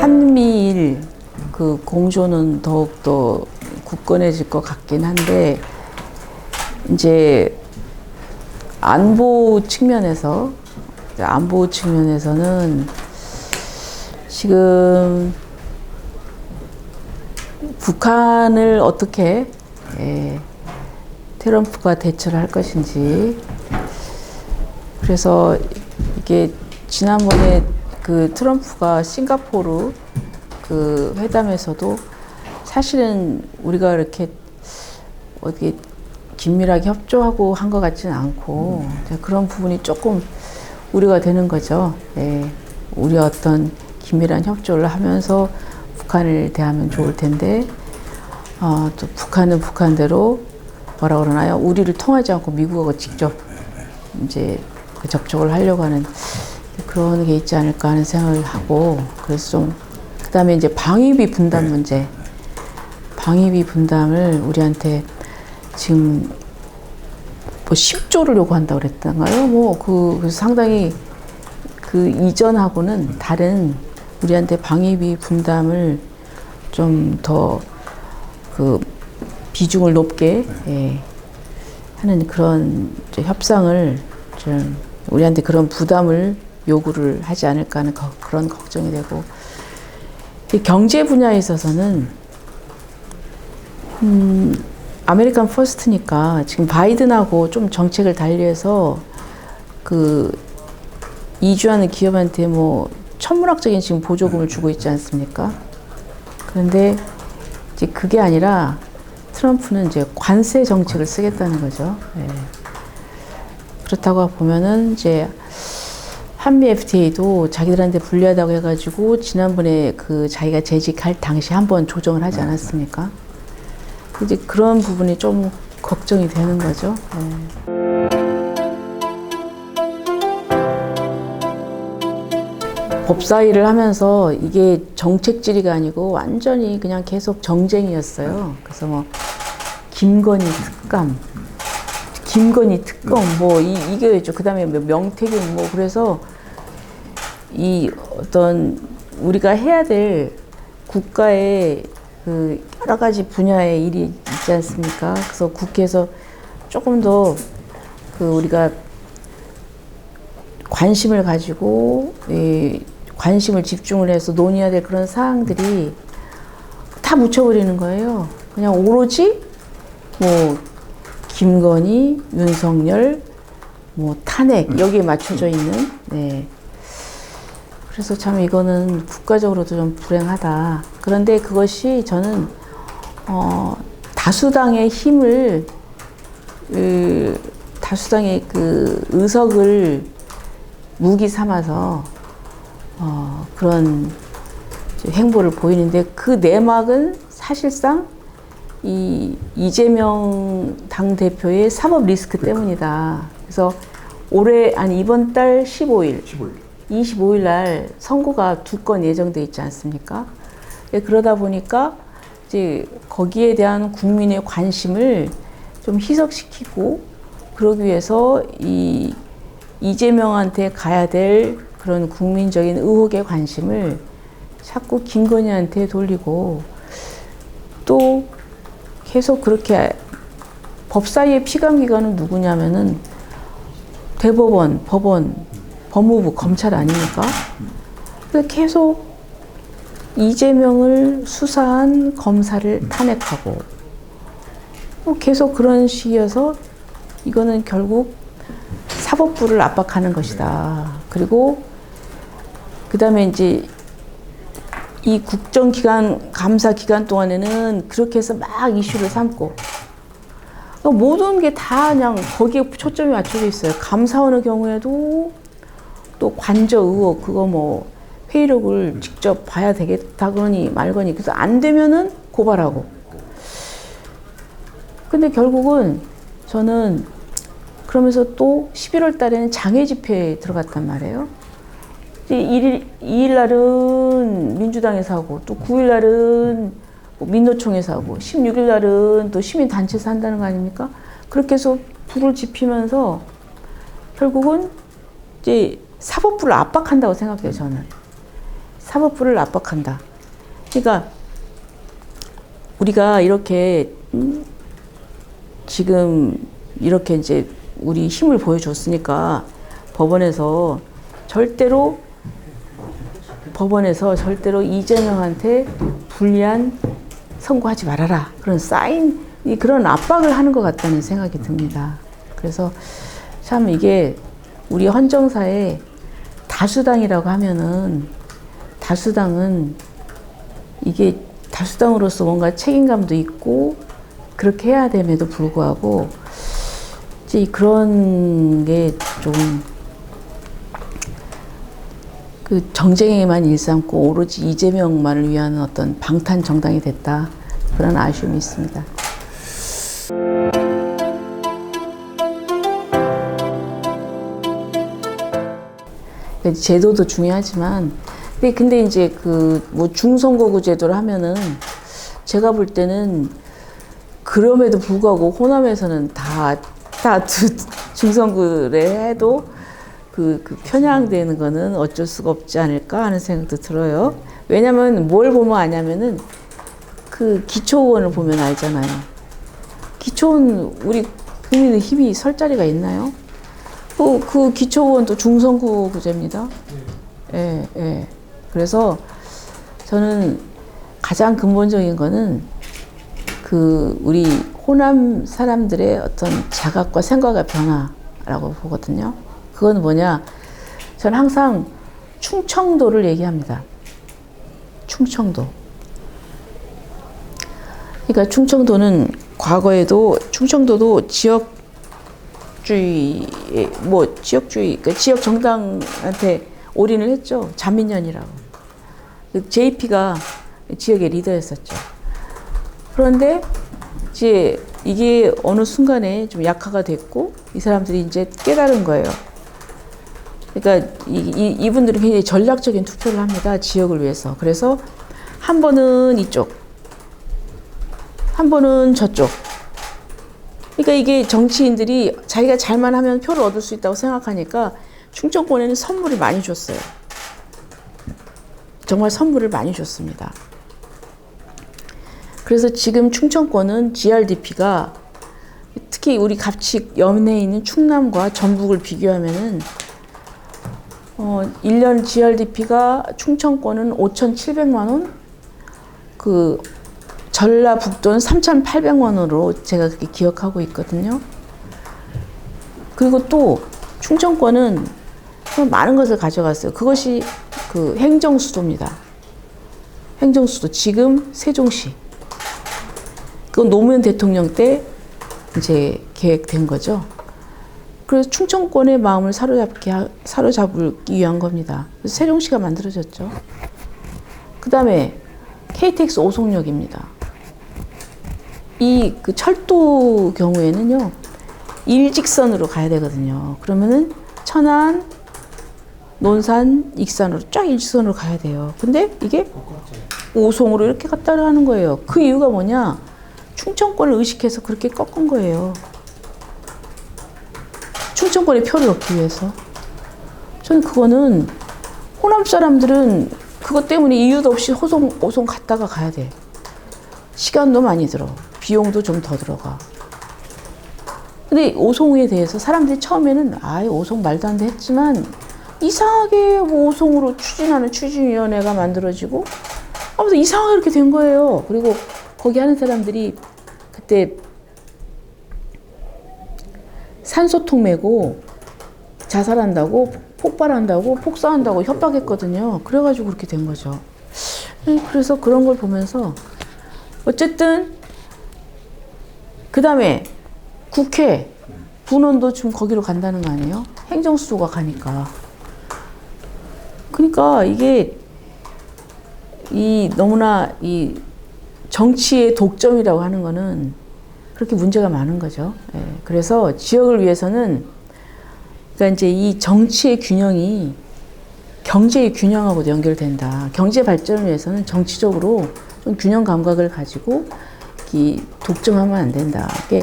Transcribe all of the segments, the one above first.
한미일 그 공조는 더욱더 굳건해질 것 같긴 한데, 이제 안보 측면에서는 지금 북한을 어떻게 트럼프가 대처를 할 것인지. 그래서 이게 지난번에 그 트럼프가 싱가포르 그 회담에서도 사실은 우리가 이렇게 어떻게 긴밀하게 협조하고 한 것 같지는 않고, 그런 부분이 조금 우려가 되는 거죠. 우리 어떤 긴밀한 협조를 하면서 북한을 대하면 좋을 텐데, 또 북한은 북한대로 뭐라 그러나요? 우리를 통하지 않고 미국하고 직접 이제 그 접촉을 하려고 하는 그런 게 있지 않을까 하는 생각을 하고, 그래서 좀 그다음에 이제 방위비 분담 문제, 방위비 분담을 우리한테 지금 뭐 10조를 요구한다고 그랬던가요? 그래서 상당히 그 이전하고는 다른 우리한테 방위비 분담을 좀 더 그 비중을 높게 하는 그런 협상을 좀 우리한테 그런 부담을 요구를 하지 않을까 하는 그런 걱정이 되고, 경제 분야에 있어서는 아메리칸 퍼스트니까 지금 바이든하고 좀 정책을 달리해서 그 이주하는 기업한테 뭐 천문학적인 지금 보조금을 주고 있지 않습니까? 그런데 이제 그게 아니라 트럼프는 이제 관세 정책을 쓰겠다는 거죠. 그렇다고 보면은 이제 한미 FTA도 자기들한테 불리하다고 해가지고 지난번에 그 자기가 재직할 당시 한번 조정을 하지 않았습니까? 이제 그런 부분이 좀 걱정이 되는 거죠. 법사위를 하면서 이게 정책 질의가 아니고 완전히 그냥 계속 정쟁이었어요. 그래서 뭐 김건희 특검 뭐 이거였죠. 그다음에 명태균 뭐, 그래서 이 어떤 우리가 해야 될 국가의 그 여러 가지 분야의 일이 있지 않습니까? 그래서 국회에서 조금 더 그 우리가 관심을 가지고 관심을 집중을 해서 논의해야 될 그런 사항들이 다 묻혀버리는 거예요. 그냥 오로지 뭐 김건희, 윤석열, 뭐 탄핵 여기에 맞춰져 있는. 그래서 참 이거는 국가적으로도 좀 불행하다. 그런데 그것이 저는 다수당의 힘을 다수당의 그 의석을 무기 삼아서 그런 행보를 보이는데, 그 내막은 사실상 이 이재명 당대표의 사법 리스크 때문이다. 그래서 이번 달 25일 날 선고가 2건 예정돼 있지 않습니까? 그러다 보니까 이제 거기에 대한 국민의 관심을 좀 희석시키고, 그러기 위해서 이재명한테 가야 될 그런 국민적인 의혹의 관심을 자꾸 김건희한테 돌리고, 또 계속 그렇게 법사위의 피감기관은 누구냐면은 대법원, 법원, 법무부, 검찰 아닙니까? 그래서 계속 이재명을 수사한 검사를 탄핵하고, 계속 그런 식이어서 이거는 결국 사법부를 압박하는 것이다. 그리고 그 다음에 이제 이 국정기관, 감사 기간 동안에는 그렇게 해서 막 이슈를 삼고, 모든 게 다 그냥 거기에 초점이 맞춰져 있어요. 감사원의 경우에도 또 관저 의혹, 그거 뭐 회의록을 직접 봐야 되겠다 그러니 말거니, 그래서 안 되면은 고발하고. 근데 결국은 저는 그러면서 또 11월 달에는 장외 집회에 들어갔단 말이에요. 2일 날은 민주당에서 하고, 또 9일 날은 민노총에서 하고, 16일 날은 또 시민단체에서 한다는 거 아닙니까? 그렇게 해서 불을 지피면서 결국은 이제 사법부를 압박한다고 생각해요, 저는. 사법부를 압박한다. 그러니까 우리가 이렇게 지금 이렇게 이제 우리 힘을 보여줬으니까 법원에서 절대로 이재명한테 불리한 선고하지 말아라. 그런 그런 압박을 하는 것 같다는 생각이 듭니다. 그래서 참 이게 우리 헌정사에 다수당이라고 하면은 다수당은 이게 다수당으로서 뭔가 책임감도 있고 그렇게 해야 됨에도 불구하고 이제 그런 게 좀 그 정쟁에만 일삼고 오로지 이재명만을 위한 어떤 방탄 정당이 됐다. 그런 아쉬움이 있습니다. 제도도 중요하지만 근데 이제 그 뭐 중선거구 제도를 하면은 제가 볼 때는 그럼에도 불구하고 호남에서는 다 중선거를 해도 그 편향되는 거는 어쩔 수가 없지 않을까 하는 생각도 들어요. 왜냐면 뭘 보면 아냐면은 그 기초의원을 보면 알잖아요. 기초의원 우리 국민의 힘이 설 자리가 있나요? 그 기초의원도 중선거구제입니다. 예, 예. 그래서 저는 가장 근본적인 거는 그 우리 호남 사람들의 어떤 자각과 생각의 변화라고 보거든요. 그건 뭐냐? 저는 항상 충청도를 얘기합니다. 충청도. 그러니까 충청도는 과거에도 충청도도 지역주의, 그러니까 지역 정당한테 올인을 했죠. 잔민연이라고. JP가 지역의 리더였었죠. 그런데 이제 이게 어느 순간에 좀 약화가 됐고 이 사람들이 이제 깨달은 거예요. 그러니까 이분들은 굉장히 전략적인 투표를 합니다. 지역을 위해서. 그래서 한 번은 이쪽, 한 번은 저쪽. 그러니까 이게 정치인들이 자기가 잘만 하면 표를 얻을 수 있다고 생각하니까 충청권에는 선물을 많이 줬어요. 정말 선물을 많이 줬습니다. 그래서 지금 충청권은 GRDP가 특히 우리 같이 연해에 있는 충남과 전북을 비교하면은 1년 GRDP가 충청권은 5,700만 원, 그 전라북도는 3,800만 원으로 제가 그렇게 기억하고 있거든요. 그리고 또 충청권은 많은 것을 가져갔어요. 그것이 그 행정수도입니다. 행정수도 지금 세종시. 그건 노무현 대통령 때 이제 계획된 거죠. 그래서 충청권의 마음을 사로잡기 위한 겁니다. 그래서 세종시가 만들어졌죠. 그 다음에 KTX 오송역입니다. 그 철도 경우에는요, 일직선으로 가야 되거든요. 그러면은 천안, 논산, 익산으로 쫙 일직선으로 가야 돼요. 근데 이게 오송으로 이렇게 갔다 하는 거예요. 그 이유가 뭐냐? 충청권을 의식해서 그렇게 꺾은 거예요. 충청권의 표를 얻기 위해서. 저는 그거는 호남 사람들은 그것 때문에 이유도 없이 오송 갔다가 가야 돼. 시간도 많이 들어. 비용도 좀 더 들어가. 근데 오송에 대해서 사람들이 처음에는 오송 말도 안 돼 했지만 이상하게 뭐 오송으로 추진하는 추진위원회가 만들어지고 아무튼 이상하게 이렇게 된 거예요. 그리고 거기 하는 사람들이 그때 산소통 메고 자살한다고 폭발한다고 폭사한다고 협박했거든요. 그래가지고 그렇게 된 거죠. 그래서 그런 걸 보면서 어쨌든 그 다음에 국회 분원도 지금 거기로 간다는 거 아니에요? 행정수도가 가니까. 그러니까 이게 너무나 이 정치의 독점이라고 하는 거는 그렇게 문제가 많은 거죠. 예. 그래서 지역을 위해서는 그러니까 이제 이 정치의 균형이 경제의 균형하고도 연결된다. 경제 발전을 위해서는 정치적으로 좀 균형 감각을 가지고 독점하면 안 된다. 이게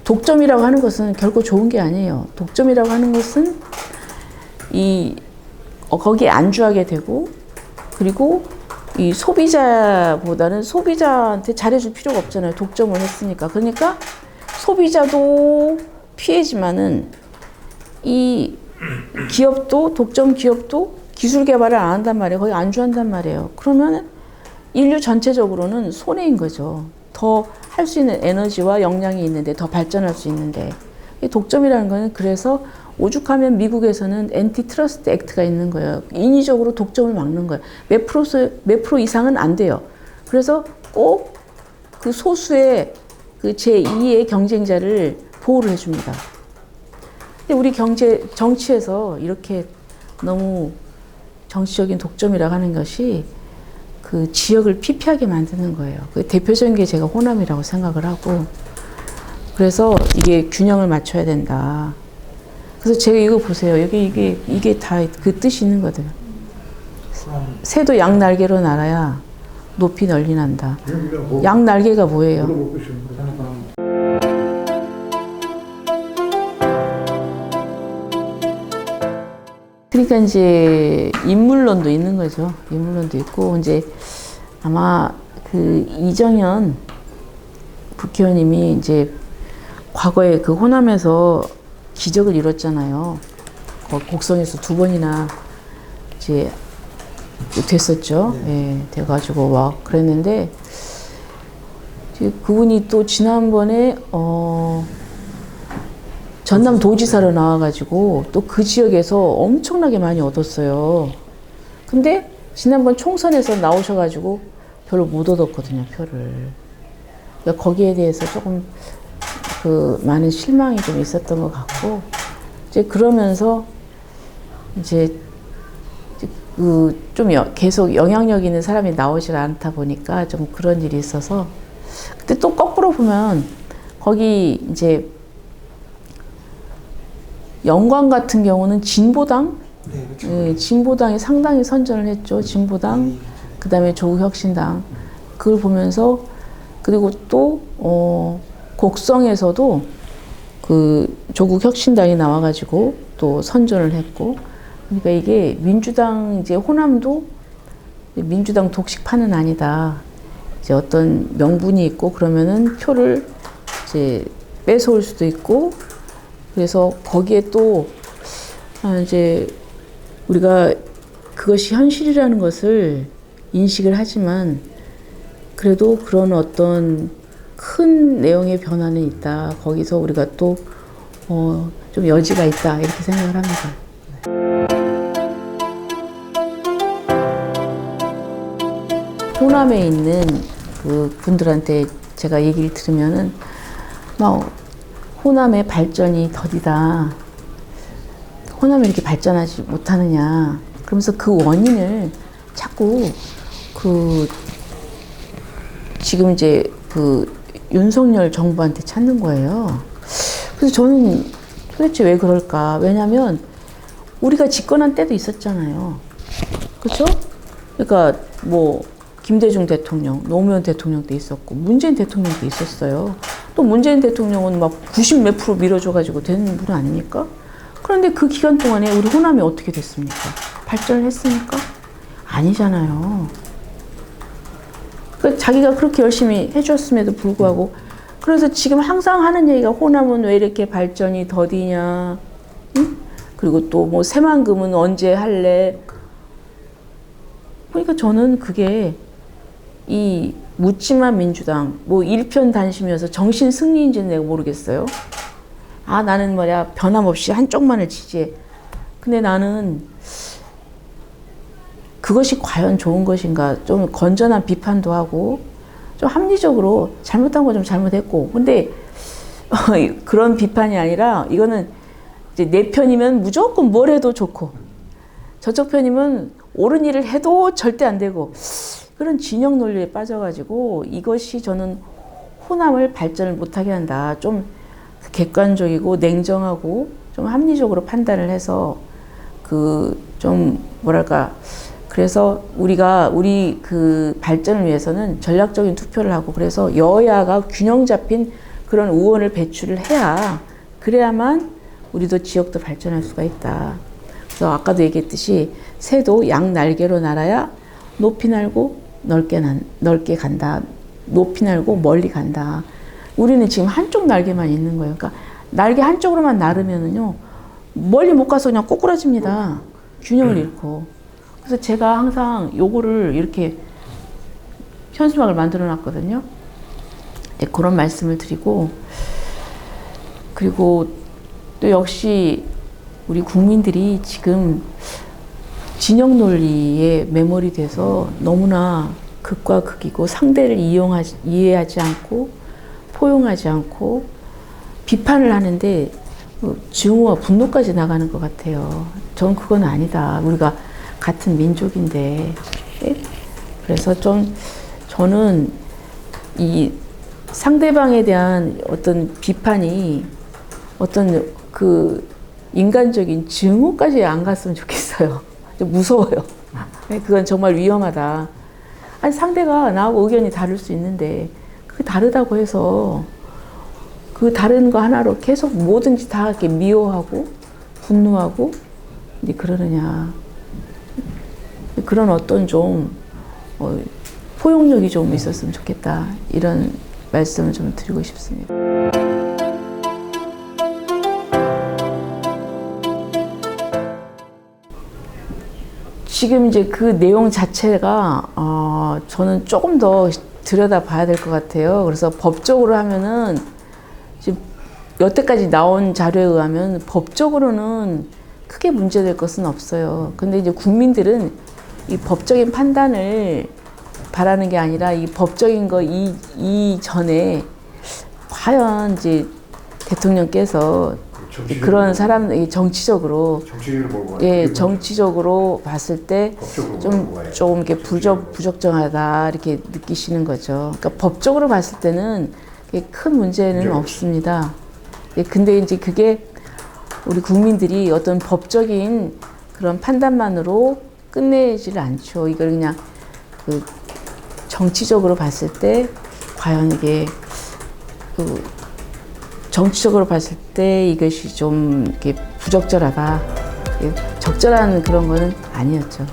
독점이라고 하는 것은 결코 좋은 게 아니에요. 독점이라고 하는 것은 거기에 안주하게 되고 그리고 이 소비자보다는 소비자한테 잘해줄 필요가 없잖아요. 독점을 했으니까. 그러니까 소비자도 피해지만은 이 기업도, 독점 기업도 기술 개발을 안 한단 말이에요. 거의 안주한단 말이에요. 그러면 인류 전체적으로는 손해인 거죠. 더 할 수 있는 에너지와 역량이 있는데, 더 발전할 수 있는데. 이 독점이라는 거는 그래서 오죽하면 미국에서는 엔티트러스트 액트가 있는 거예요. 인위적으로 독점을 막는 거예요. 몇 프로 이상은 안 돼요. 그래서 꼭 그 소수의 그 제2의 경쟁자를 보호를 해줍니다. 근데 우리 정치에서 이렇게 너무 정치적인 독점이라고 하는 것이 그 지역을 피폐하게 만드는 거예요. 그 대표적인 게 제가 호남이라고 생각을 하고, 그래서 이게 균형을 맞춰야 된다. 그래서 제가 이거 보세요. 여기 이게 다 그 뜻이 있는 거거든요. 새도 양 날개로 날아야 높이 널리 난다. 양 날개가 뭐예요? 그러니까 이제 인물론도 있는 거죠. 인물론도 있고, 이제 아마 그 이정현 국회의원님이 이제 과거에 그 호남에서 기적을 이뤘잖아요. 곡성에서 2번이나 이제 됐었죠. 예, 돼가지고 막 그랬는데, 그분이 또 지난번에 전남 도지사로 나와가지고 또 그 지역에서 엄청나게 많이 얻었어요. 근데 지난번 총선에서 나오셔가지고 별로 못 얻었거든요, 표를. 그러니까 거기에 대해서 조금 그 많은 실망이 좀 있었던 것 같고, 이제 그러면서 이제 그 좀 계속 영향력 있는 사람이 나오질 않다 보니까 좀 그런 일이 있어서. 근데 또 거꾸로 보면 거기 이제 영광 같은 경우는 진보당, 네, 그렇죠. 예, 진보당이 상당히 선전을 했죠. 진보당, 그 다음에 조국혁신당. 그걸 보면서, 그리고 또 곡성에서도 그 조국혁신당이 나와가지고 또 선전을 했고, 그러니까 이게 민주당, 이제 호남도 민주당 독식판은 아니다. 이제 어떤 명분이 있고 그러면은 표를 이제 뺏어올 수도 있고, 그래서 거기에 또 이제 우리가 그것이 현실이라는 것을 인식을 하지만, 그래도 그런 어떤 큰 내용의 변화는 있다. 거기서 우리가 또 좀 여지가 있다. 이렇게 생각을 합니다. 호남에 있는 그 분들한테 제가 얘기를 들으면은 막 호남의 발전이 더디다. 호남이 이렇게 발전하지 못하느냐. 그러면서 그 원인을 자꾸 그 지금 이제 그 윤석열 정부한테 찾는 거예요. 그래서 저는 도대체 왜 그럴까? 왜냐하면 우리가 집권한 때도 있었잖아요. 그렇죠? 그러니까 뭐 김대중 대통령, 노무현 대통령 때 있었고 문재인 대통령 때 있었어요. 또 문재인 대통령은 막 90 몇 프로 밀어줘가지고 되는 분 아닙니까? 그런데 그 기간 동안에 우리 호남이 어떻게 됐습니까? 발전을 했습니까? 아니잖아요. 그 자기가 그렇게 열심히 해줬음에도 불구하고, 그래서 지금 항상 하는 얘기가 호남은 왜 이렇게 발전이 더디냐, 응? 그리고 또 뭐 새만금은 언제 할래? 그러니까 저는 그게 이 묻지마 민주당 뭐 일편단심이어서 정신 승리인지는 내가 모르겠어요. 아, 나는 말이야 변함없이 한쪽만을 지지해. 근데 나는 그것이 과연 좋은 것인가, 좀 건전한 비판도 하고 좀 합리적으로 잘못한 거 좀 잘못했고, 근데 그런 비판이 아니라 이거는 이제 내 편이면 무조건 뭘 해도 좋고 저쪽 편이면 옳은 일을 해도 절대 안 되고, 그런 진영 논리에 빠져가지고 이것이 저는 호남을 발전을 못하게 한다. 좀 객관적이고 냉정하고 좀 합리적으로 판단을 해서 그 좀 뭐랄까, 그래서 우리 그 발전을 위해서는 전략적인 투표를 하고, 그래서 여야가 균형 잡힌 그런 의원을 배출을 해야, 그래야만 우리도 지역도 발전할 수가 있다. 그래서 아까도 얘기했듯이 새도 양 날개로 날아야 높이 날고 넓게 간다. 높이 날고 멀리 간다. 우리는 지금 한쪽 날개만 있는 거예요. 그러니까 날개 한쪽으로만 나르면은요, 멀리 못 가서 그냥 꼬꾸라집니다. 균형을 잃고. 그래서 제가 항상 요거를 이렇게 현수막을 만들어 놨거든요. 네, 그런 말씀을 드리고, 그리고 또 역시 우리 국민들이 지금 진영 논리에 매몰이 돼서 너무나 극과 극이고 상대를 이해하지 않고 포용하지 않고 비판을 하는데 증오와 분노까지 나가는 것 같아요. 전 그건 아니다. 우리가 같은 민족인데. 그래서 좀 저는 이 상대방에 대한 어떤 비판이 어떤 그 인간적인 증오까지 안 갔으면 좋겠어요. 좀 무서워요. 그건 정말 위험하다. 아니, 상대가 나하고 의견이 다를 수 있는데 그게 다르다고 해서 그 다른 거 하나로 계속 뭐든지 다 이렇게 미워하고 분노하고 이제 그러느냐. 그런 어떤 좀 포용력이 좀 있었으면 좋겠다. 이런 말씀을 좀 드리고 싶습니다. 지금 이제 그 내용 자체가 저는 조금 더 들여다 봐야 될 것 같아요. 그래서 법적으로 하면은 지금 여태까지 나온 자료에 의하면 법적으로는 크게 문제될 것은 없어요. 근데 이제 국민들은 이 법적인 판단을 바라는 게 아니라 이 법적인 거 이전에 과연 이제 대통령께서 그런 사람 정치적으로 예, 정치적으로 봤을 때 조금 이렇게 부적정하다 이렇게 느끼시는 거죠. 그러니까 법적으로 봤을 때는 큰 문제는 없습니다. 예, 근데 이제 그게 우리 국민들이 어떤 법적인 그런 판단만으로 끝내지를 않죠. 이걸 그냥 그 정치적으로 봤을 때 과연 이게 그 정치적으로 봤을 때 이것이 좀 이렇게 부적절하다. 적절한 그런 거는 아니었죠.